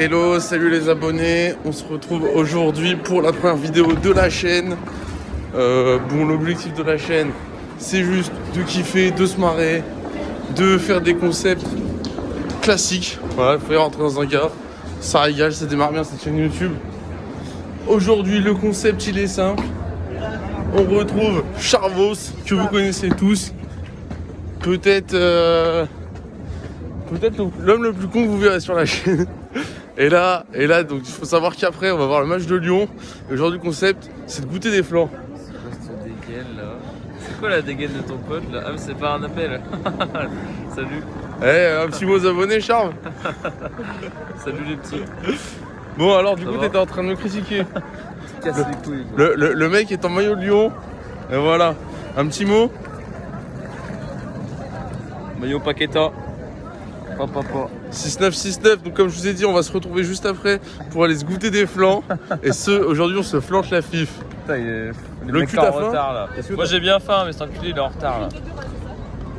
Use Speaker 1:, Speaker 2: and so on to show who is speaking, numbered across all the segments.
Speaker 1: Hello, salut les abonnés, on se retrouve aujourd'hui pour la première vidéo de la chaîne. Bon, l'objectif de la chaîne, c'est juste de kiffer, de se marrer, de faire des concepts classiques. Voilà, il faut y rentrer dans un gars, ça régale, ça démarre bien cette chaîne YouTube. Aujourd'hui, le concept, il est simple. On retrouve Charvos, que vous connaissez tous. Peut-être l'homme le plus con que vous verrez sur la chaîne. Et là, donc il faut savoir qu'après, on va voir le match de Lyon. Et aujourd'hui, le concept, c'est de goûter des flancs.
Speaker 2: C'est quoi la dégaine de ton pote là? Ah, mais c'est pas un appel. Salut.
Speaker 1: Un petit mot aux abonnés, Charles.
Speaker 2: Salut les petits.
Speaker 1: Bon, alors du coup, t'étais en train de me critiquer.
Speaker 2: Casse les couilles.
Speaker 1: Le mec est en maillot de Lyon. Et voilà. Un petit mot.
Speaker 2: Maillot Paqueta. Papa.
Speaker 1: 6-9, donc comme je vous ai dit, on va se retrouver juste après pour aller se goûter des flancs. Et aujourd'hui, on se flanche la fif.
Speaker 2: Putain,
Speaker 1: Le cul
Speaker 2: en
Speaker 1: t'as faim
Speaker 2: retard là. Moi j'ai bien faim, mais cet enculé il est en retard là.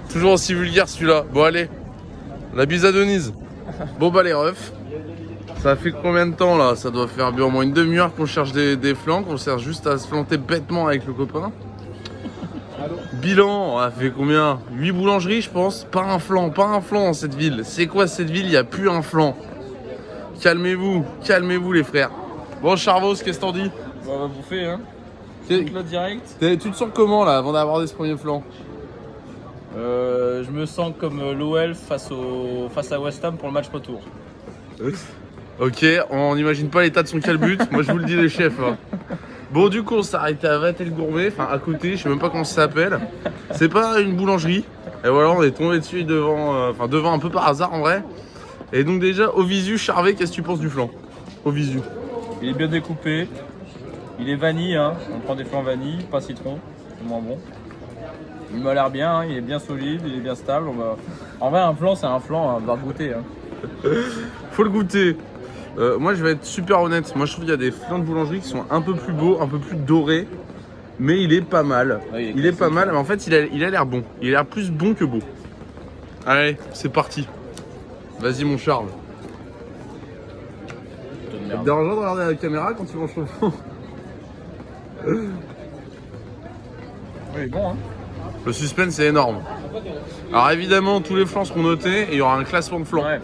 Speaker 1: Toujours aussi vulgaire celui-là. Bon, allez. La bise à Denise. Bon, bah, les refs. Ça fait combien de temps là? Ça doit faire bien au moins une demi-heure qu'on cherche des flancs, qu'on cherche juste à se planter bêtement avec le copain. Bilan, on a fait combien? 8 boulangeries, je pense. Pas un flanc dans cette ville. C'est quoi cette ville? Il n'y a plus un flanc. Calmez-vous les frères. Bon, Charvos, qu'est-ce que t'en dis?
Speaker 2: On va bouffer hein. Là direct.
Speaker 1: Tu te sens comment là avant d'aborder ce premier flanc?
Speaker 2: Je me sens comme l'OL face à West Ham pour le match retour.
Speaker 1: Ok, on n'imagine pas l'état de son calbut. Moi je vous le dis les chefs. Hein. Bon, du coup on s'est arrêté à Vatel-Gourmet, enfin à côté, je sais même pas comment ça s'appelle. C'est pas une boulangerie. Et voilà, on est tombé dessus devant un peu par hasard en vrai. Et donc déjà au visu, Charvet, qu'est-ce que tu penses du flan? Au visu.
Speaker 2: Il est bien découpé. Il est vanille, hein. On prend des flancs vanille, pas citron, c'est moins bon. Il m'a l'air bien, hein. Il est bien solide, il est bien stable. En vrai, un flan, c'est un flan, hein. On va goûter. Hein.
Speaker 1: Faut le goûter. Moi je vais être super honnête. Moi je trouve qu'il y a des flancs de boulangerie qui sont un peu plus beaux, un peu plus dorés. Mais il est pas mal. Ouais, il est pas mal, mais en fait il a l'air bon. Il a l'air plus bon que beau. Allez, c'est parti. Vas-y mon Charles. Ça te dérange de regarder la caméra quand tu manges ton flan?
Speaker 2: Oui, il est bon hein.
Speaker 1: Le suspense est énorme. Alors évidemment tous les flancs seront notés et il y aura un classement de flancs.
Speaker 2: Ouais.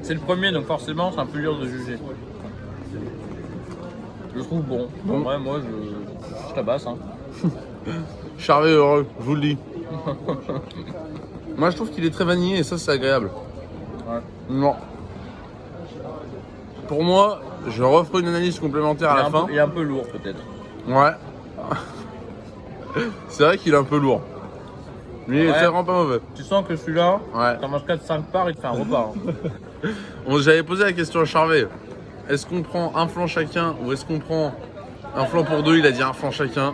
Speaker 2: C'est le premier donc forcément c'est un peu dur de juger. Je le trouve bon. En vrai moi je tabasse hein.
Speaker 1: Charvet heureux, je vous le dis. Moi je trouve qu'il est très vanillé et ça c'est agréable.
Speaker 2: Ouais.
Speaker 1: Non. Pour moi, je referai une analyse complémentaire à la fin.
Speaker 2: Il est un peu lourd peut-être.
Speaker 1: Ouais. C'est vrai qu'il est un peu lourd. Mais c'est vraiment pas mauvais.
Speaker 2: Tu sens que celui-là,
Speaker 1: ouais.
Speaker 2: T'en manges 4-5 parts, il te fait un repas. Hein.
Speaker 1: J'avais posé la question à Charvet. Est-ce qu'on prend un flanc chacun ou est-ce qu'on prend un flanc pour deux? Il a dit un flanc chacun.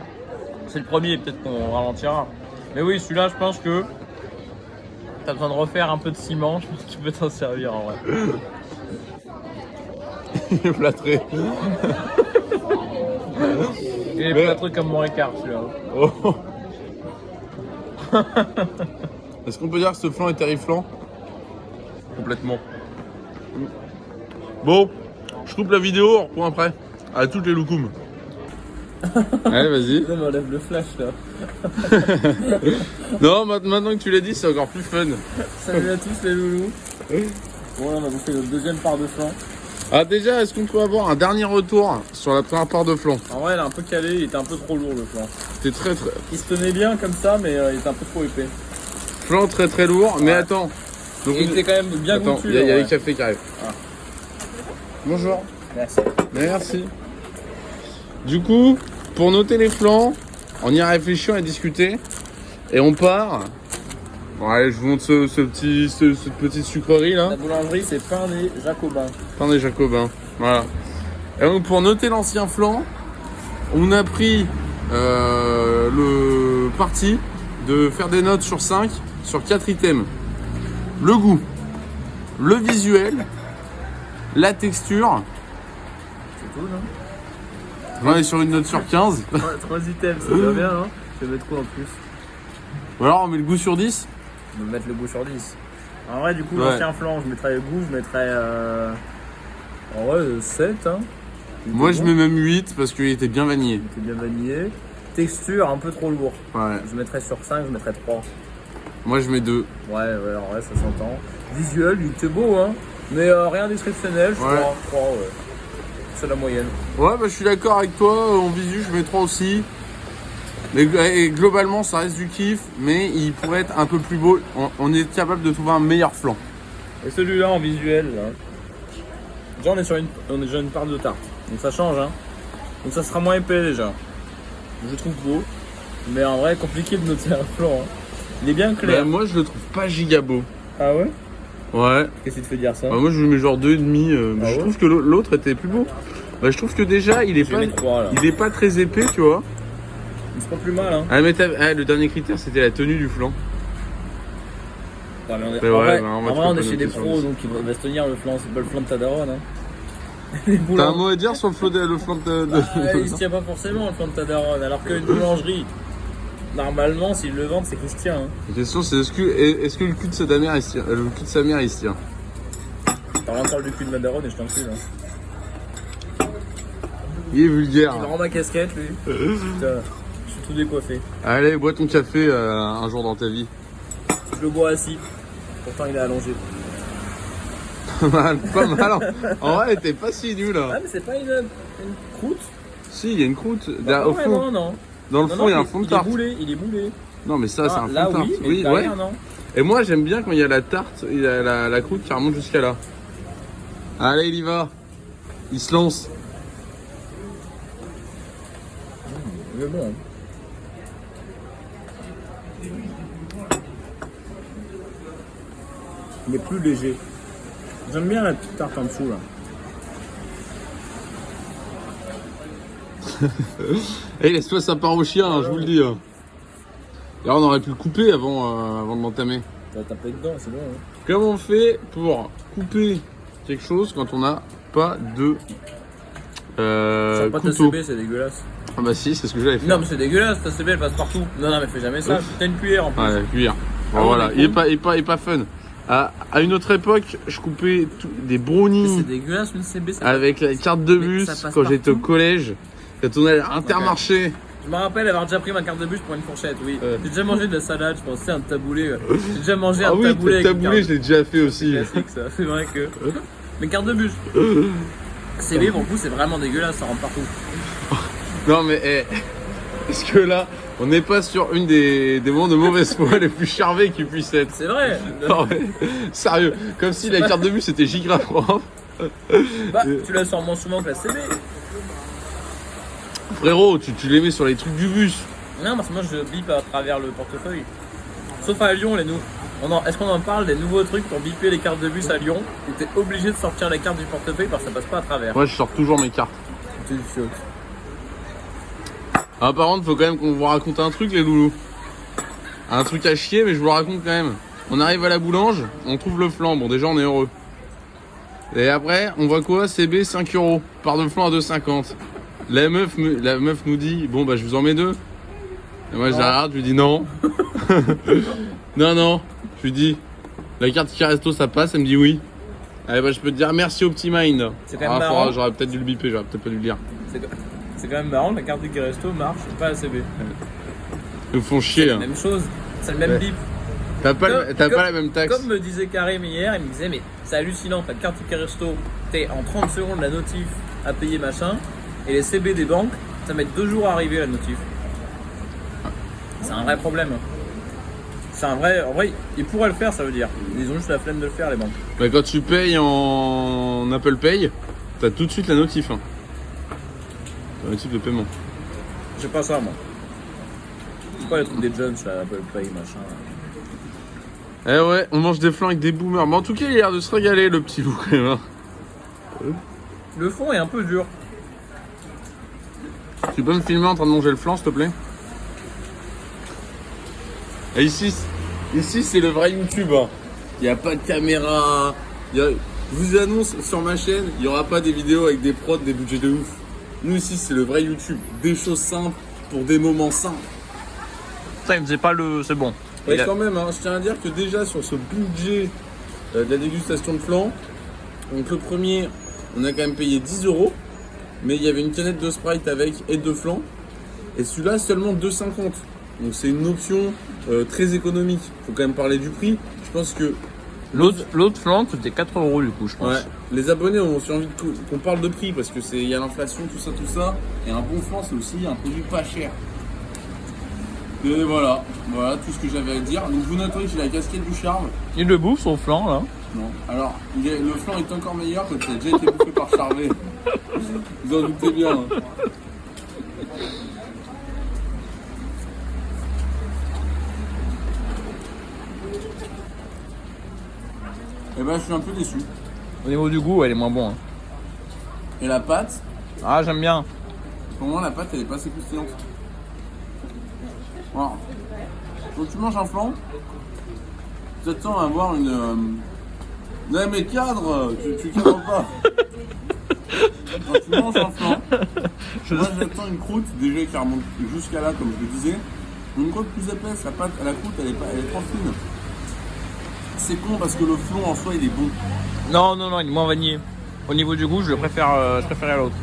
Speaker 2: C'est le premier, peut-être qu'on ralentira. Mais oui, celui-là, je pense que t'as besoin de refaire un peu de ciment. Je pense que tu peux t'en servir en vrai.
Speaker 1: Il est plâtré.
Speaker 2: Il est plâtré comme mon écart celui-là.
Speaker 1: Oh. Est-ce qu'on peut dire que ce flanc est terrifiant? Complètement. Bon, je coupe la vidéo, on reprend après. À toutes les loukoums. Allez, vas-y.
Speaker 2: On enlève le flash là.
Speaker 1: Non, maintenant que tu l'as dit, c'est encore plus fun.
Speaker 2: Salut à tous les loulous. Bon, là, on a bouffé notre deuxième part de flan.
Speaker 1: Ah, déjà, est-ce qu'on peut avoir un dernier retour sur la première part de flan?
Speaker 2: En vrai, elle est un peu calée, il était un peu trop lourd le flan.
Speaker 1: C'était très.
Speaker 2: Il se tenait bien comme ça, mais il était un peu trop épais.
Speaker 1: Flan très lourd, ouais. Mais attends.
Speaker 2: Donc, il était quand même bien goûtu.
Speaker 1: Il y a les cafés qui arrivent. Ah. Bonjour.
Speaker 2: Merci.
Speaker 1: Merci. Du coup, pour noter les flancs, on y a réfléchi, on a discuté. Et on part. Bon, allez, je vous montre cette petite sucrerie là.
Speaker 2: La boulangerie, c'est Pain des Jacobins.
Speaker 1: Pain des Jacobins, voilà. Et donc, pour noter l'ancien flanc, on a pris le parti de faire des notes sur 5 sur 4 items. Le goût, le visuel, la texture.
Speaker 2: C'est cool, hein?
Speaker 1: On est sur une note sur 15.
Speaker 2: 3 items, c'est bien, hein? Je vais mettre quoi en plus?
Speaker 1: Ou alors on met le goût sur 10.
Speaker 2: On va mettre le goût sur 10. En vrai, du coup,
Speaker 1: ouais.
Speaker 2: l'ancien flanc, je mettrais le goût, je mettrais 7. Hein.
Speaker 1: Moi, je mets même 8 parce qu'il était bien vanillé.
Speaker 2: Il était bien vanillé. Texture un peu trop lourd.
Speaker 1: Ouais.
Speaker 2: Je mettrais sur 5, je mettrais 3.
Speaker 1: Moi, je mets 2.
Speaker 2: Ouais, en vrai, ça s'entend. Visuel, il était beau, hein. Mais rien d'exceptionnel, je crois. 3, ouais. C'est la moyenne.
Speaker 1: Ouais, bah, je suis d'accord avec toi. En visu, je mets 3 aussi. Mais globalement, ça reste du kiff. Mais il pourrait être un peu plus beau. On est capable de trouver un meilleur flan.
Speaker 2: Et celui-là, en visuel, là. Déjà, on est sur une part de tarte. Donc ça change, hein. Donc ça sera moins épais, déjà. Je le trouve beau. Mais en vrai, compliqué de noter un flan, hein. Il est bien clair.
Speaker 1: Bah, moi, je le trouve pas giga beau.
Speaker 2: Ah ouais?
Speaker 1: Ouais.
Speaker 2: Qu'est-ce qui te fait dire ça?
Speaker 1: Bah, moi, je lui mets genre 2,5.
Speaker 2: Ah
Speaker 1: Je
Speaker 2: ouais
Speaker 1: trouve que l'autre était plus beau. Bah, je trouve que déjà, il est pas très épais, tu vois.
Speaker 2: Il se prend plus mal, hein.
Speaker 1: Ah, mais le dernier critère, c'était la tenue du flan.
Speaker 2: Ouais, mais
Speaker 1: Mais
Speaker 2: en vrai, on est chez des pros, donc il va se tenir le flan. C'est pas le flan de ta daronne, hein.
Speaker 1: T'as un mot à dire sur le flan de...
Speaker 2: Il se tient pas forcément le flan de ta daronne. Alors qu'une boulangerie, normalement, s'ils le vendent, c'est qu'il se tient. Hein.
Speaker 1: La question, c'est est-ce que le cul de sa mère, il se tient? Le cul de sa mère, il se tient?
Speaker 2: T'as encore du cul de ma daronne et je t'encule. Hein.
Speaker 1: Il est vulgaire.
Speaker 2: Il me rend ma casquette, lui. Putain, je suis tout décoiffé.
Speaker 1: Allez, bois ton café un jour dans ta vie.
Speaker 2: Je le bois assis. Pourtant, il est allongé.
Speaker 1: Pas mal. En vrai, t'es pas si nul là.
Speaker 2: Ah, mais c'est pas une croûte?
Speaker 1: Si, il y a une croûte.
Speaker 2: Non,
Speaker 1: Au fond.
Speaker 2: non.
Speaker 1: Dans le fond, il y a un fond de tarte.
Speaker 2: Il est boulé.
Speaker 1: Non, mais ça, c'est un fond de
Speaker 2: Là,
Speaker 1: tarte.
Speaker 2: oui, mais derrière, non.
Speaker 1: Et moi, j'aime bien quand il y a la tarte, il y a la croûte qui remonte jusqu'à là. Allez, il y va. Il se lance.
Speaker 2: Il est bon. Hein. Il est plus léger. J'aime bien la petite tarte en dessous là.
Speaker 1: Eh, laisse-toi ça part au chien, hein, je vous le dis. Hein. Là, on aurait pu le couper avant de l'entamer.
Speaker 2: T'as tapé dedans, c'est bon. Hein.
Speaker 1: Comment on fait pour couper quelque chose quand on n'a pas de
Speaker 2: pas ta
Speaker 1: couteau?
Speaker 2: CB, c'est dégueulasse.
Speaker 1: Ah bah si, c'est ce que j'avais fait.
Speaker 2: Non, mais c'est dégueulasse, ta CB elle passe partout. Non, mais fais jamais ça. T'as une cuillère en plus.
Speaker 1: Ouais, la cuillère. Bon,
Speaker 2: Ah,
Speaker 1: voilà,
Speaker 2: il
Speaker 1: il est pas fun. À une autre époque, je coupais des brownies
Speaker 2: C'est dégueulasse une CB.
Speaker 1: avec la carte de
Speaker 2: Mais
Speaker 1: bus
Speaker 2: ça passe
Speaker 1: quand j'étais au
Speaker 2: partout.
Speaker 1: collège. Quand on allait à Intermarché.
Speaker 2: Je me rappelle avoir déjà pris ma carte de bus pour une fourchette, oui.
Speaker 1: Ouais.
Speaker 2: J'ai déjà mangé de la salade, je pensais à un taboulé. J'ai déjà mangé
Speaker 1: Ah
Speaker 2: un
Speaker 1: oui,
Speaker 2: taboulé avec une
Speaker 1: taboulé,
Speaker 2: carte.
Speaker 1: je l'ai déjà fait aussi.
Speaker 2: Classique ça, c'est vrai que. Mais carte de bus. CB pour le coup c'est vraiment dégueulasse, ça rentre partout.
Speaker 1: Non mais est-ce que là, on n'est pas sur une des moments de mauvaise foi les plus charvés qui puissent être?
Speaker 2: C'est vrai.
Speaker 1: Non, mais, sérieux, comme si la carte de bus était giga propre.
Speaker 2: Bah, tu l'as sûrement souvent que la CB.
Speaker 1: Frérot, tu les mets sur les trucs du bus.
Speaker 2: Non, parce que moi je bip à travers le portefeuille. Sauf à Lyon, est-ce qu'on en parle des nouveaux trucs pour biper les cartes de bus à Lyon? T'es obligé de sortir la carte du portefeuille parce que ça passe pas à travers.
Speaker 1: Moi, je sors toujours mes cartes.
Speaker 2: C'est une fiotte.
Speaker 1: Ah, par contre, faut quand même qu'on vous raconte un truc, les loulous. Un truc à chier, mais je vous le raconte quand même. On arrive à la boulange, on trouve le flan. Bon, déjà, on est heureux. Et après, on voit quoi? CB 5 €. Part de flan à 2,50. La meuf nous dit, bon, bah, je vous en mets 2. Et moi, je la regarde, je lui dis non. Non. Je lui dis, la carte qui resto, ça passe? Elle me dit oui. Allez, bah, je peux te dire merci au petit mind.
Speaker 2: C'est quand même marrant.
Speaker 1: J'aurais peut-être dû le biper, j'aurais peut-être pas dû le dire.
Speaker 2: C'est quand même marrant, la carte du resto marche, pas la CB.
Speaker 1: Ils me font chier.
Speaker 2: C'est
Speaker 1: Hein.
Speaker 2: la même chose, c'est le même bip.
Speaker 1: T'as pas la même taxe.
Speaker 2: Comme me disait Karim hier, il me disait mais c'est hallucinant, ta carte ticket resto, t'es en 30 secondes la notif à payer machin, et les CB des banques, ça met 2 jours à arriver la notif. C'est un vrai problème. C'est un vrai. En vrai, ils pourraient le faire, ça veut dire. Ils ont juste la flemme de le faire, les banques.
Speaker 1: Mais quand tu payes en Apple Pay, t'as tout de suite la notif. Hein. La notif de paiement.
Speaker 2: J'ai pas ça, moi. C'est pas les trucs des jeunes, là, Apple Pay, machin.
Speaker 1: Eh ouais, on mange des flans avec des boomers. Mais en tout cas, il a l'air de se régaler, le petit loup, quand même. Hein.
Speaker 2: Le fond est un peu dur.
Speaker 1: Tu peux me filmer en train de manger le flan, s'il te plaît? Et ici c'est le vrai YouTube. Hein. Il n'y a pas de caméra. Je vous annonce sur ma chaîne, il n'y aura pas des vidéos avec des prods, des budgets de ouf. Nous ici, c'est le vrai YouTube. Des choses simples pour des moments simples.
Speaker 2: Ça, il me disait pas le. C'est bon.
Speaker 1: Ouais, quand même, hein, je tiens à dire que déjà sur ce budget de la dégustation de flan, donc le premier, on a quand même payé 10 €. Mais il y avait une canette de Sprite avec et 2 flancs. Et celui-là, seulement 2,50 €. Donc c'est une option très économique. Faut quand même parler du prix. Je pense que
Speaker 2: L'autre flanc, c'était 4 € du coup, je pense.
Speaker 1: ouais, les abonnés ont aussi envie qu'on parle de prix parce que il y a l'inflation, tout ça. Et un bon flanc, c'est aussi un produit pas cher. Et voilà tout ce que j'avais à dire. Donc vous noterez, j'ai la casquette du charme.
Speaker 2: Il le bouffe son flanc là.
Speaker 1: Non. Alors, le flanc est encore meilleur quand il a déjà été bouffé par Charvet. Vous en doutez bien. Hein. Et ben, je suis un peu déçu.
Speaker 2: Au niveau du goût, elle est moins bon. Hein.
Speaker 1: Et la pâte,
Speaker 2: Ah, j'aime bien.
Speaker 1: pour moi, la pâte, elle est pas assez croustillante. Voilà. Quand tu manges un flan, tu t'attends à avoir une. Non, mais cadre, tu cadres pas. Quand tu manges un flan, moi j'attends une croûte déjà qui remonte jusqu'à là, comme je le disais. Une croûte plus épaisse, la pâte, la croûte, elle est trop fine. C'est con parce que le flan en soi, il est bon.
Speaker 2: Non, il est moins vanillé. Au niveau du goût, je préfère à l'autre.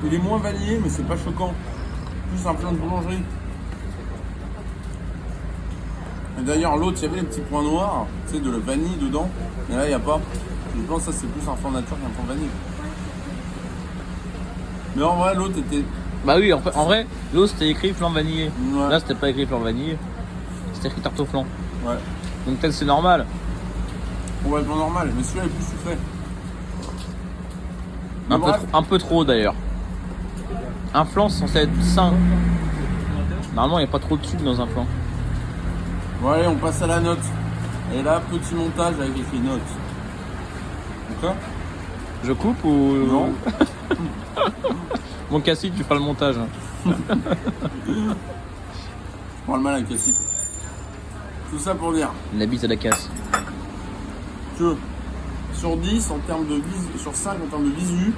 Speaker 1: Il est moins vanillé, mais c'est pas choquant. Plus un flan de boulangerie. Et d'ailleurs, l'autre, il y avait les petits points noirs, tu sais, de la vanille dedans. Mais là, il n'y a pas. Je pense que ça, c'est plus un flan nature qu'un flan vanille. Mais en vrai, l'autre était.
Speaker 2: Bah oui, en vrai, l'autre c'était écrit flan vanillé.
Speaker 1: Ouais.
Speaker 2: Là, c'était pas écrit flan vanillé. C'était écrit tarte au flan.
Speaker 1: Ouais.
Speaker 2: Donc peut-être c'est normal.
Speaker 1: Complètement normal, mais celui-là est plus sucré. Mais bref.
Speaker 2: Un peu trop d'ailleurs. Un flan c'est censé être sain. Normalement, il n'y a pas trop de sucre dans un flan.
Speaker 1: Bon, allez, on passe à la note. Et là, petit montage avec écrit note. Ok?
Speaker 2: Je coupe ou.
Speaker 1: Non.
Speaker 2: Mon Cassie, tu feras le montage. Hein.
Speaker 1: Je prends le mal avec Cassie. Tout ça pour dire
Speaker 2: La bite à la casse.
Speaker 1: que sur 10 en termes de visu, sur 5 en termes de visu,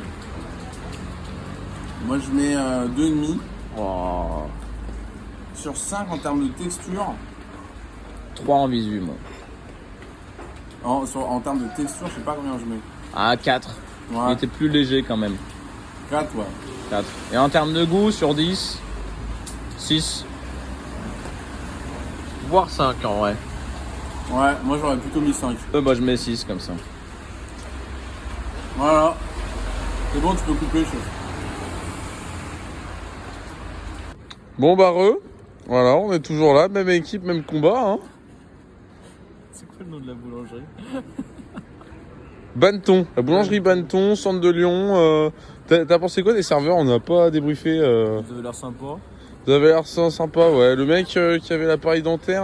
Speaker 1: moi je mets 2,5.
Speaker 2: Oh.
Speaker 1: Sur 5 en termes de texture,
Speaker 2: 3 en visu, moi.
Speaker 1: en termes de texture, je sais pas combien je mets.
Speaker 2: Ah, 4.
Speaker 1: Ouais.
Speaker 2: Il était plus léger quand même.
Speaker 1: 4, ouais.
Speaker 2: 4. Et en termes de goût, sur 10, 6. Voire 5 en vrai.
Speaker 1: Ouais, moi j'aurais plutôt mis 5.
Speaker 2: Bah je mets 6 comme ça.
Speaker 1: Voilà. C'est bon, tu peux couper, chef.
Speaker 3: Bon bah voilà, on est toujours là, même équipe, même combat. Hein.
Speaker 2: C'est quoi le nom de la boulangerie?
Speaker 3: Banneton, la boulangerie Banneton, centre de Lyon. T'as pensé quoi des serveurs? On n'a pas débriefé.
Speaker 2: Vous avez l'air sympa.
Speaker 3: Vous avez l'air sympa, ouais. Le mec qui avait l'appareil dentaire,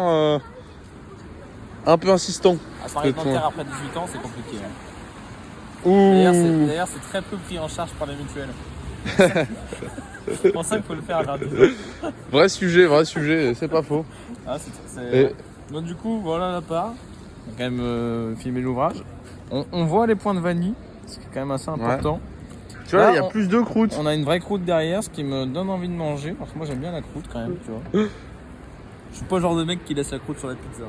Speaker 3: un peu insistant.
Speaker 2: Appareil
Speaker 3: peut-être,
Speaker 2: dentaire
Speaker 3: ouais.
Speaker 2: après 18 ans, c'est compliqué. Hein.
Speaker 3: Ouh.
Speaker 2: D'ailleurs, c'est très peu pris en charge par les mutuelles. C'est pour ça qu'il faut le faire à vers 18 ans.
Speaker 3: Vrai sujet, c'est pas faux.
Speaker 2: Ah,
Speaker 3: Et-
Speaker 2: Donc du coup, voilà la part. On va quand même filmer l'ouvrage. On voit les points de vanille, ce qui est quand même assez important.
Speaker 3: Tu vois,
Speaker 2: Là,
Speaker 3: il y a plus de croûte.
Speaker 2: On a une vraie croûte derrière, ce qui me donne envie de manger. Parce que moi j'aime bien la croûte quand même, tu vois. Je suis pas le genre de mec qui laisse la croûte sur la pizza.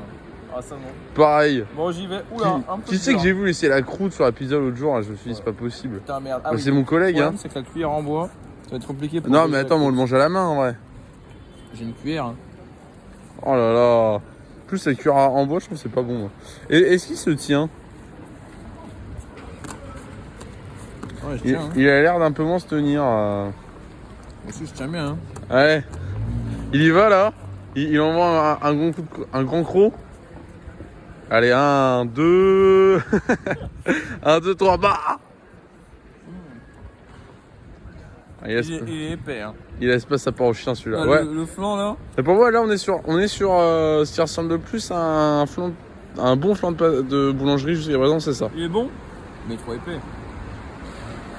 Speaker 2: Ah ça non.
Speaker 3: Pareil.
Speaker 2: Bon j'y vais. Oula, un peu
Speaker 3: Tu sais que
Speaker 2: dur.
Speaker 3: j'ai vu laisser la croûte sur la pizza l'autre jour, hein, je me suis dit c'est pas possible.
Speaker 2: Putain merde.
Speaker 3: Bah, c'est mon collègue,
Speaker 2: Le
Speaker 3: hein.
Speaker 2: problème c'est que la cuillère en bois, ça va être compliqué pour
Speaker 3: Non
Speaker 2: manger
Speaker 3: mais
Speaker 2: la
Speaker 3: attends, mais on
Speaker 2: croûte.
Speaker 3: le mange à la main en vrai.
Speaker 2: J'ai une cuillère. Hein.
Speaker 3: Oh là là. Plus la cuillère en bois, je trouve que c'est pas bon. Et est-ce qu'il se tient?
Speaker 2: Ouais, je tiens. Hein.
Speaker 3: Il a l'air d'un peu moins se tenir.
Speaker 2: Moi aussi je tiens bien. Hein.
Speaker 3: Ouais. Il y va là. Il envoie un grand croc. Allez, 1, 2. 1, 2, 3, bah.
Speaker 2: Il est épais. Hein.
Speaker 3: Il laisse pas sa part au chien celui-là.
Speaker 2: Ah,
Speaker 3: Ouais.
Speaker 2: le flanc là.
Speaker 3: Et pour moi là on est sur ce qui ressemble le plus à un bon flan de boulangerie jusqu'à présent, c'est ça.
Speaker 2: Il est bon, mais trop épais.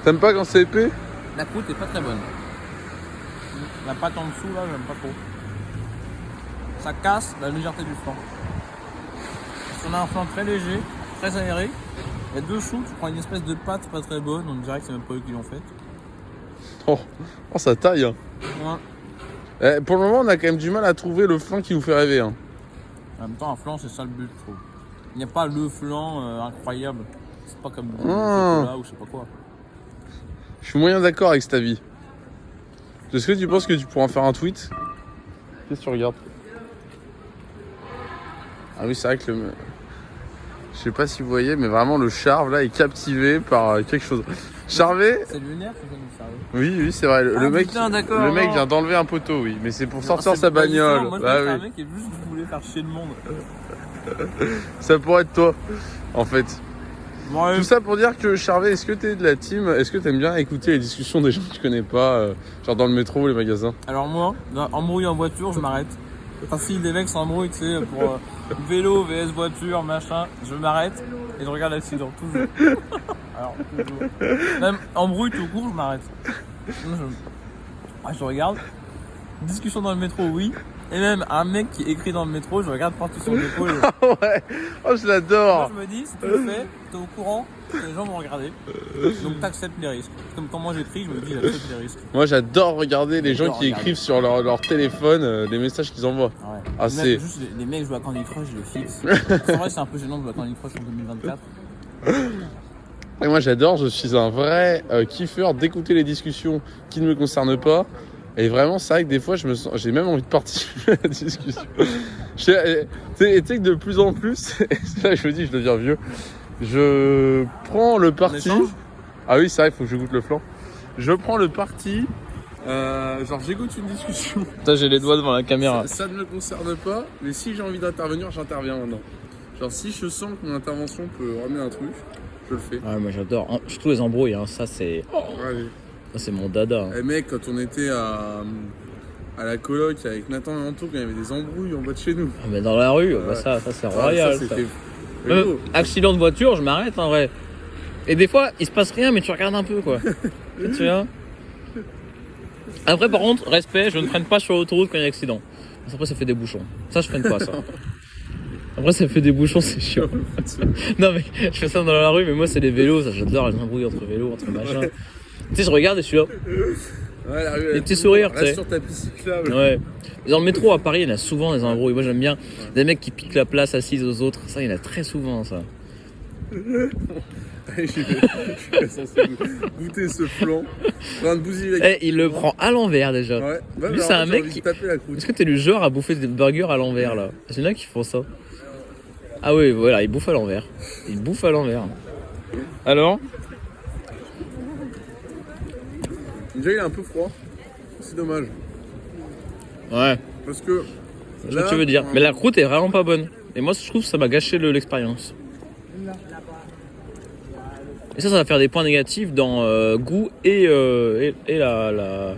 Speaker 3: T'aimes pas quand c'est épais?
Speaker 2: La croûte est pas très bonne. La pâte en dessous là, j'aime pas trop. Ça casse la légèreté du flan. Si on a un flan très léger, très aéré, et dessous tu prends une espèce de pâte pas très bonne, on dirait que c'est même pas eux qui l'ont faite.
Speaker 3: Oh, ça taille. Hein.
Speaker 2: Ouais.
Speaker 3: Pour le moment on a quand même du mal à trouver le flan qui nous fait rêver. Hein.
Speaker 2: En même temps, un flan c'est ça le but, je trouve. Il n'y a pas le flan incroyable. C'est pas comme du
Speaker 3: Ah.
Speaker 2: chocolat ou je sais pas quoi.
Speaker 3: Je suis moyen d'accord avec cet avis. Est-ce que tu penses que tu pourras en faire un tweet? Qu'est-ce que tu regardes? Ah oui, c'est vrai que le... Je sais pas si vous voyez, mais vraiment le Charve là est captivé par quelque chose. Charvet?
Speaker 2: C'est lunaire que vient de Charvet.
Speaker 3: Oui, c'est vrai. Le mec,
Speaker 2: putain, d'accord,
Speaker 3: le mec
Speaker 2: non.
Speaker 3: vient d'enlever un poteau, oui. Mais c'est pour
Speaker 2: Non,
Speaker 3: sortir
Speaker 2: c'est
Speaker 3: sa
Speaker 2: pas justement,
Speaker 3: bagnole.
Speaker 2: Moi,
Speaker 3: Bah
Speaker 2: c'est un
Speaker 3: oui.
Speaker 2: mec qui juste voulait faire chier le monde.
Speaker 3: Ça pourrait être toi, en fait.
Speaker 2: Ouais.
Speaker 3: Tout ça pour dire que Charvet, est-ce que t'es de la team? Est-ce que t'aimes bien écouter les discussions des gens que tu connais pas, genre dans le métro ou les magasins?
Speaker 2: Alors moi, embrouille en voiture, je m'arrête. Enfin, si des mecs s'embrouillent, tu sais, pour vélo, VS voiture, machin, je m'arrête et je regarde l'accident, toujours. Alors, toujours. Même embrouille tout court, je m'arrête. Je regarde. Discussion dans le métro, oui. Et même un mec qui écrit dans le métro, je regarde partout sur l'épaule.
Speaker 3: Ah ouais. Oh, je l'adore.
Speaker 2: Moi, je me dis, si tu le fais, t'es au courant que les gens vont regarder. Donc t'acceptes les risques. Comme quand moi j'écris, je me dis, j'accepte les risques.
Speaker 3: Moi, j'adore regarder les gens
Speaker 2: J'adore
Speaker 3: qui
Speaker 2: regarder.
Speaker 3: écrivent sur leur téléphone les messages qu'ils envoient.
Speaker 2: Ouais.
Speaker 3: Ah,
Speaker 2: Même
Speaker 3: c'est...
Speaker 2: juste les mecs jouent à Candy Crush, je les fixe. C'est vrai, c'est un peu gênant de jouer à Candy Crush en 2024.
Speaker 3: Et moi, j'adore. Je suis un vrai kiffeur d'écouter les discussions qui ne me concernent pas. Et vraiment, c'est vrai que des fois, j'ai même envie de participer à la discussion. Tu sais que de plus en plus, et c'est là que je me dis, je deviens vieux, je prends le parti.
Speaker 2: échange.
Speaker 3: Ah oui, c'est vrai, il faut que je goûte le flan. Je prends le parti, genre j'écoute une discussion.
Speaker 2: Putain, j'ai les doigts devant la caméra.
Speaker 3: Ça ne me concerne pas, mais si j'ai envie d'intervenir, j'interviens maintenant. Genre si je sens que mon intervention peut ramener un truc, je le fais.
Speaker 2: Ouais, moi j'adore. Surtout les embrouilles, hein. Ça c'est mon dada.
Speaker 3: Eh mec, quand on était à la coloc avec Nathan et Anto, quand il y avait des embrouilles en bas de chez nous.
Speaker 2: Ah, mais dans la rue, bah, ça c'est royal.
Speaker 3: Ça,
Speaker 2: Ça.
Speaker 3: c'était...
Speaker 2: Accident de voiture, je m'arrête en vrai. Et des fois, il se passe rien, mais tu regardes un peu quoi. Tu vois. Après, par contre, respect, je ne freine pas sur l'autoroute quand il y a accident. Après, ça fait des bouchons. Ça, je freine pas ça. Après, ça fait des bouchons, c'est chiant. Non, mais je fais ça dans la rue, mais moi, c'est les vélos. Ça, j'adore les embrouilles entre vélos, entre machins. Tu sais, je regarde et je suis là.
Speaker 3: Ouais, la rue,
Speaker 2: Des petits sourires, tu sais.
Speaker 3: reste sur ta piste cyclable.
Speaker 2: Ouais. Dans le métro à Paris, il y en a souvent des embrouilles. Moi, j'aime bien des mecs qui piquent la place assise aux autres. Ça, il y en a très souvent, ça.
Speaker 3: Je suis censé goûter ce flan. En train de bousiller la...
Speaker 2: Il le prend à l'envers déjà.
Speaker 3: Ouais. Bah,
Speaker 2: Lui,
Speaker 3: alors,
Speaker 2: c'est un
Speaker 3: j'ai
Speaker 2: mec
Speaker 3: envie de
Speaker 2: qui-
Speaker 3: taper la croûte.
Speaker 2: Est-ce que t'es du genre à bouffer des burgers à l'envers là? Il y en a qui font ça. Ah oui, voilà, il bouffe à l'envers. Il bouffe à l'envers. Alors?
Speaker 3: Déjà, il est un peu froid. C'est dommage.
Speaker 2: Ouais,
Speaker 3: Parce que...
Speaker 2: je vois ce que tu veux dire. Mais la croûte est vraiment pas bonne. Et moi, je trouve que ça m'a gâché l'expérience. Et ça va faire des points négatifs dans goût et la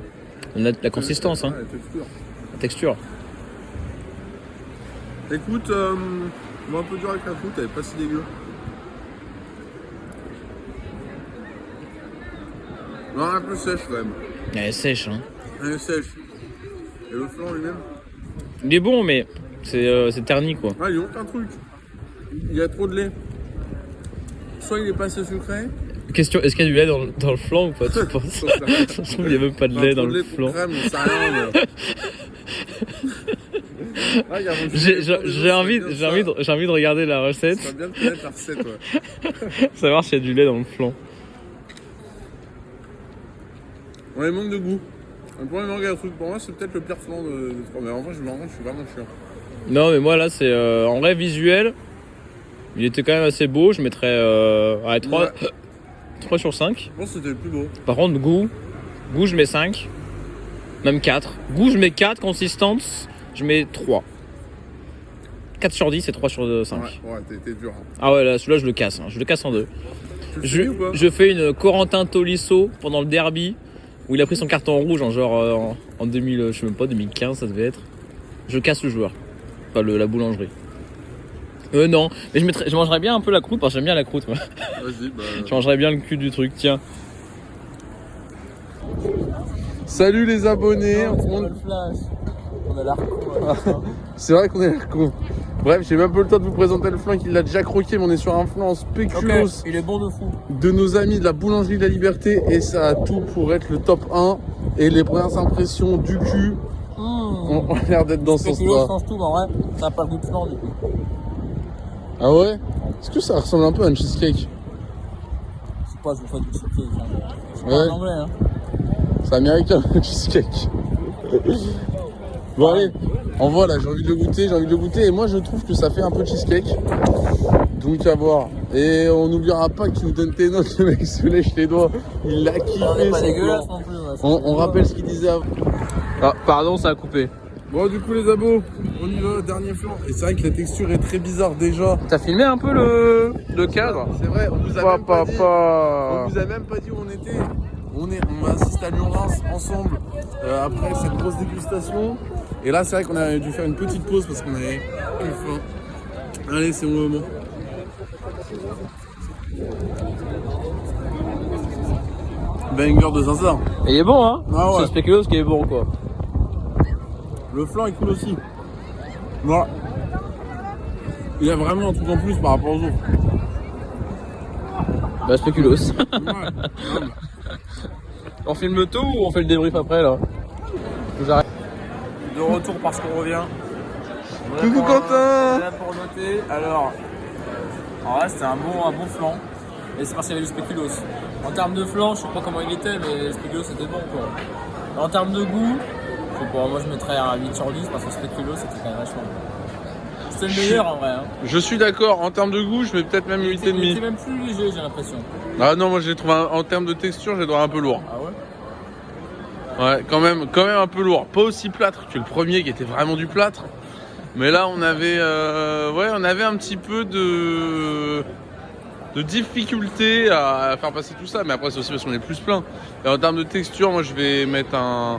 Speaker 2: consistance, hein,
Speaker 3: Ouais, la texture.
Speaker 2: la texture.
Speaker 3: Écoute, moi un peu dur avec la croûte, elle est pas si dégueu. Non, un peu sèche quand même.
Speaker 2: Elle est sèche, hein.
Speaker 3: Elle est sèche. Et le flan lui-même.
Speaker 2: Il est bon, mais c'est terni, quoi.
Speaker 3: Ah, il manque un truc. Il y a trop de lait. Soit il est pas assez sucré.
Speaker 2: Question, est-ce qu'il y a du lait dans le flan ou pas, tu penses? Ça se trouve, il n'y a même pas de lait dans le flan.
Speaker 3: Crème, on sait rien, mais... Ah, regarde, on dit-
Speaker 2: J'ai envie de regarder la recette,
Speaker 3: Ça va bien de connaître la recette, ouais.
Speaker 2: savoir s'il y a du lait dans le flan.
Speaker 3: Ouais, il manque de goût. Pour moi, il manque un truc. Pour moi, c'est peut-être le pire flan de trois. Mais en vrai, je suis vraiment chiant.
Speaker 2: Non, mais moi là, c'est en vrai visuel. Il était quand même assez beau. Je mettrais 3 sur 5.
Speaker 3: Je pense que c'était le plus beau.
Speaker 2: Par contre, goût, je mets 5. Même 4. Goût, je mets 4. Consistance, je mets 3. 4 sur 10 et 3 sur 5.
Speaker 3: Ouais, t'es dur. Hein.
Speaker 2: Ah ouais, là, celui-là, je le casse. Hein. Je le casse en deux.
Speaker 3: Tu le finis ou pas?
Speaker 2: Je fais une Corentin Tolisso pendant le derby où il a pris son carton rouge en 2000, je sais même pas, 2015 ça devait être. Je casse le joueur, pas la boulangerie. Non, mais je mangerais bien un peu la croûte parce que j'aime bien la croûte moi.
Speaker 3: Vas-y, bah...
Speaker 2: Je mangerais bien le cul du truc, tiens.
Speaker 3: Salut les abonnés.
Speaker 2: On a l'air con.
Speaker 3: C'est vrai qu'on est l'air con. Bref, j'ai même pas le temps de vous présenter le flan qu'il a déjà croqué, mais on est sur un flan spéculoos
Speaker 2: Il est bon de fou.
Speaker 3: de nos amis de la boulangerie de la Liberté et ça a tout pour être le top 1 et les premières impressions du cul ont l'air d'être dans ce
Speaker 2: Spéculoos
Speaker 3: sens-là.
Speaker 2: change tout, mais en vrai, ça n'a pas le goût de flan du coup.
Speaker 3: Ah ouais? Est-ce que ça ressemble un peu à une cheesecake?
Speaker 2: pas, je vous fais du cheesecake. Hein. C'est pas
Speaker 3: Ouais.
Speaker 2: en anglais, hein.
Speaker 3: C'est américain le cheesecake. Bon allez, envoie là, j'ai envie de le goûter et moi je trouve que ça fait un peu cheesecake. Donc à voir. Et on n'oubliera pas que tu nous donnes tes notes, le mec se lèche les doigts. Il l'a kiffé.
Speaker 2: On est pas
Speaker 3: son
Speaker 2: dégueulasse
Speaker 3: plan.
Speaker 2: non plus. Ouais,
Speaker 3: On rappelle ce qu'il disait avant.
Speaker 2: Ah, pardon, ça a coupé.
Speaker 3: Bon du coup les abos, on y va, dernier flanc. Et c'est vrai que la texture est très bizarre déjà.
Speaker 2: T'as filmé un peu le cadre?
Speaker 3: C'est vrai, on vous a même pas dit. On vous a même pas dit où on était. On va assister à Lyon-Reims ensemble après cette grosse dégustation. Et là, c'est vrai qu'on a dû faire une petite pause parce qu'on avait plus faim. Allez, c'est mon moment. Banger de zinzin.
Speaker 2: Et il est bon, hein?
Speaker 3: Ah ouais.
Speaker 2: C'est spéculoos qui est bon, quoi.
Speaker 3: Le flan est cool aussi. Voilà. Il y a vraiment un truc en plus par rapport aux autres.
Speaker 2: Bah, spéculoos.
Speaker 3: Ouais.
Speaker 2: On filme tout ou on fait le débrief après, là? J'arrête. De retour parce qu'on revient.
Speaker 3: Coucou Quentin.
Speaker 2: Là pour noter. Alors là, c'était un bon flan. Et c'est parce qu'il y avait du spéculoos. En termes de flan, je sais pas comment il était, mais le spéculoos c'était bon, quoi. En termes de goût, je sais pas, moi je mettrais un 8 sur 10 parce que le spéculoos c'était quand même vachement bon. C'était le meilleur en vrai. Hein.
Speaker 3: Je suis d'accord, en termes de goût, je mets peut-être même
Speaker 2: Il était
Speaker 3: 8,5.
Speaker 2: même plus léger, j'ai l'impression.
Speaker 3: Ah non, moi je l'ai trouvé en termes de texture, je l'ai trouvé un peu lourd.
Speaker 2: Ah ouais?
Speaker 3: Ouais, quand même un peu lourd. Pas aussi plâtre que le premier qui était vraiment du plâtre. Mais là, on avait un petit peu de difficulté à faire passer tout ça. Mais après, c'est aussi parce qu'on est plus plein. Et en termes de texture, moi je vais mettre un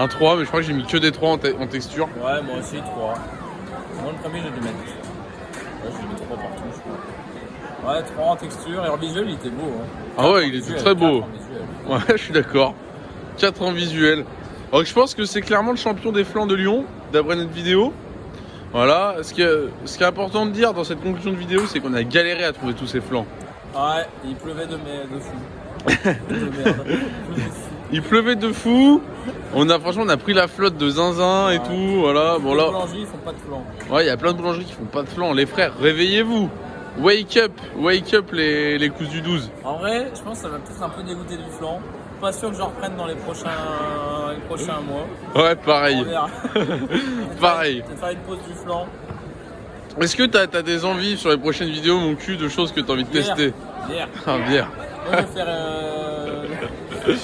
Speaker 3: 3, mais je crois que j'ai mis que des 3 en texture.
Speaker 2: Ouais, moi aussi 3. Moi le premier, j'ai dû mettre. Ouais, j'ai mis 3 partout, je crois. Ouais, 3 en texture et en visuel, il était beau. Hein.
Speaker 3: Ah ouais, il était très beau.
Speaker 2: 4 en visuel.
Speaker 3: Ouais, je suis d'accord. 4 en visuel. Donc je pense que c'est clairement le champion des flancs de Lyon, d'après notre vidéo. Voilà. Ce qui est important de dire dans cette conclusion de vidéo, c'est qu'on a galéré à trouver tous ces flancs.
Speaker 2: Ouais, il pleuvait de fou. De merde.
Speaker 3: Il pleuvait de fou. Franchement, on a pris la flotte de zinzin et
Speaker 2: Ouais.
Speaker 3: tout. Voilà. Bon
Speaker 2: Les
Speaker 3: là,
Speaker 2: boulangeries, ils font pas de flan.
Speaker 3: ouais, il y a plein de boulangeries qui font pas de flancs. Les frères, réveillez-vous. Wake up les coups du 12.
Speaker 2: En vrai, je pense que ça va peut-être un peu dégoûter du flan. Pas sûr que je reprenne dans les prochains mois.
Speaker 3: Ouais, pareil.
Speaker 2: On verra.
Speaker 3: Pareil.
Speaker 2: Peut-être faire une pause du flan.
Speaker 3: Est-ce que t'as des envies sur les prochaines vidéos, mon cul, de choses que t'as envie de tester?
Speaker 2: Bière.
Speaker 3: Ah, bière.
Speaker 2: Moi, je vais faire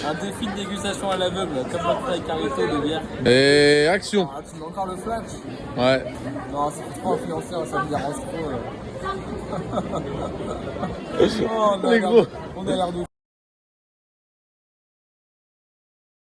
Speaker 2: un défi de dégustation à l'aveugle, comme on fait avec Carito de bière.
Speaker 3: Et action.
Speaker 2: Ah, tu mets encore le flash?
Speaker 3: Ouais.
Speaker 2: Non, c'est trop influenceur, ça me dérange trop. Oh,
Speaker 3: Les gros.
Speaker 2: on a l'air de